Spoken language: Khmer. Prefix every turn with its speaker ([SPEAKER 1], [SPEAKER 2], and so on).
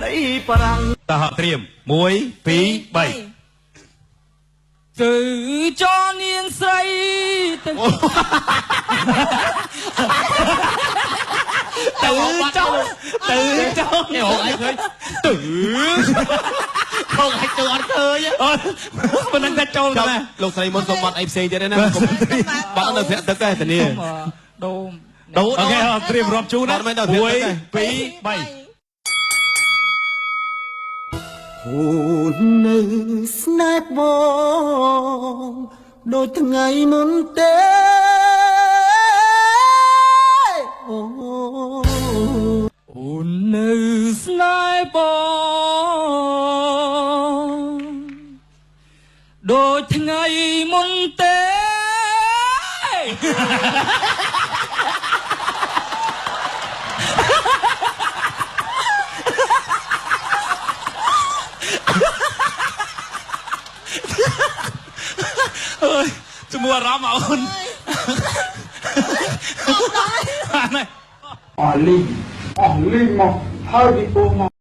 [SPEAKER 1] ដីប្រាំងតើត្រៀម1 2 3គឺចនាងស្រីទៅទៅចោលអូអីឃើញទៅអត់ឃើញប៉ុណ្ណឹងតែចូលទៅលោកស្រីមុនសុំបាត់អីផ្សេងទៀតណាបាត់នៅប្រាក់ទឹកទេធានាដូមអូខេត្រៀមរាប់ជូនណា1 2 3ហូននៅស្នេហ៍បងដូចថ្ងៃមុនទេអូននៅស្នេហ៍បងដូចថ្ងៃមុនទេជំនួសអារម្មណ៍អូនអស់លីងមកហើយពីពូមក